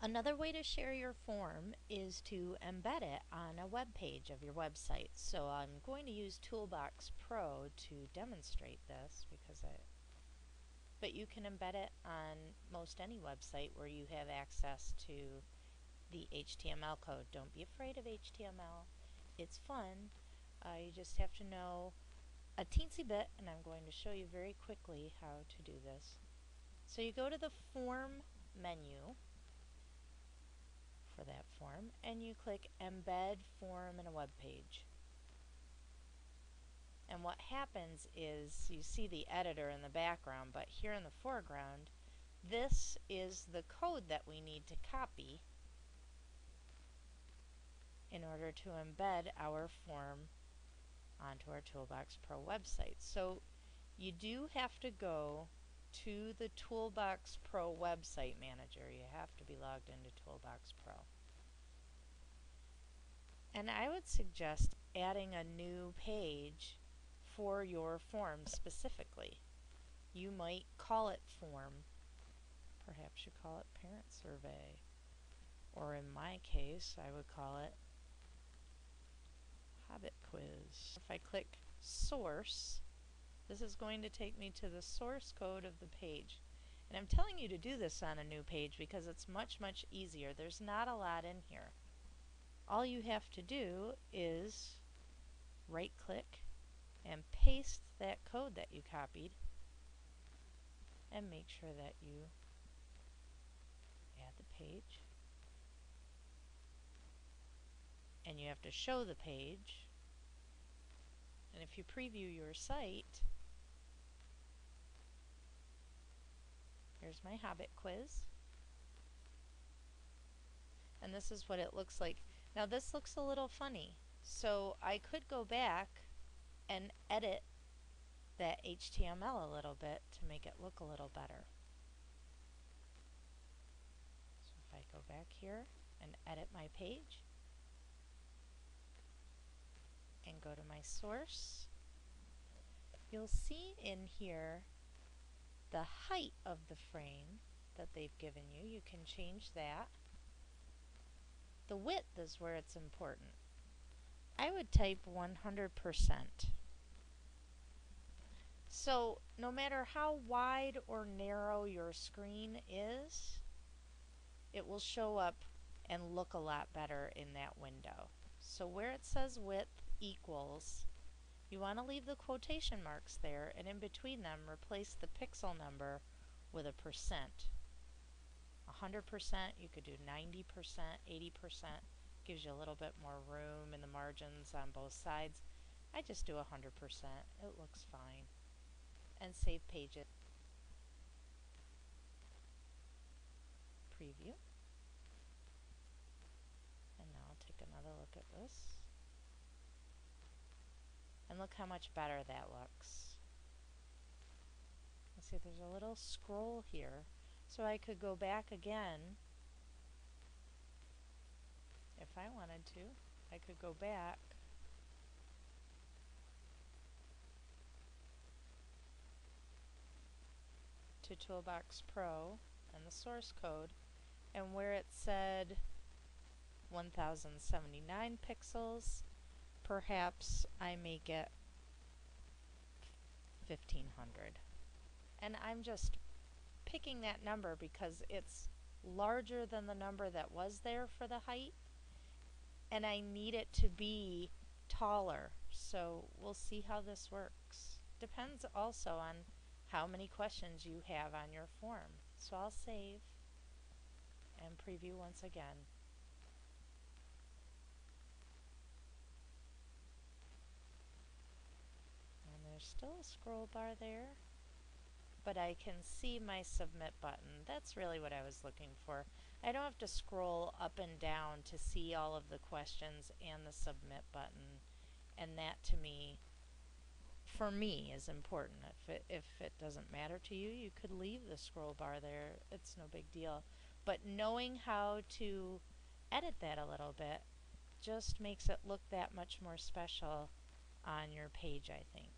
Another way to share your form is to embed it on a web page of your website. So I'm going to use Toolbox Pro to demonstrate this but you can embed it on most any website where you have access to the HTML code. Don't be afraid of HTML. It's fun. You just have to know a teensy bit, and I'm going to show you very quickly how to do this. So you go to the form menu for that form and you click Embed Form in a web page. And what happens is you see the editor in the background, but here in the foreground, this is the code that we need to copy in order to embed our form onto our Toolbox Pro website. So you do have to go to the Toolbox Pro website manager. You have to be logged into Toolbox Pro. And I would suggest adding a new page for your form specifically. You might call it form. Perhaps you call it parent survey. Or in my case, I would call it Hobbit quiz. If I click source, this is going to take me to the source code of the page. And I'm telling you to do this on a new page because it's much, much easier. There's not a lot in here. All you have to do is right click and paste that code that you copied and make sure that you add the page. And you have to show the page. And if you preview your site, here's my Hobbit quiz. And this is what it looks like. Now this looks a little funny, so I could go back and edit that HTML a little bit to make it look a little better. So if I go back here and edit my page and go to my source, you'll see in here the height of the frame that they've given you. You can change that. The width is where it's important. I would type 100%. So no matter how wide or narrow your screen is, it will show up and look a lot better in that window. So where it says width equals, you want to leave the quotation marks there, and in between them replace the pixel number with a percent. 100%, you could do 90%, 80%, gives you a little bit more room in the margins on both sides. I just do 100%, it looks fine. And save pages. Preview. And now I'll take another look at this. And look how much better that looks. Let's see, there's a little scroll here. So I could go back again. If I wanted to, I could go back to Toolbox Pro and the source code, and where it said 1079 pixels, perhaps I make it 1500. And I'm just picking that number because it's larger than the number that was there for the height, and I need it to be taller. So we'll see how this works. Depends also on how many questions you have on your form. So I'll save and preview once again. And there's still a scroll bar there, but I can see my submit button. That's really what I was looking for. I don't have to scroll up and down to see all of the questions and the submit button, and that to me, for me, is important. If it doesn't matter to you, you could leave the scroll bar there. It's no big deal. But knowing how to edit that a little bit just makes it look that much more special on your page, I think.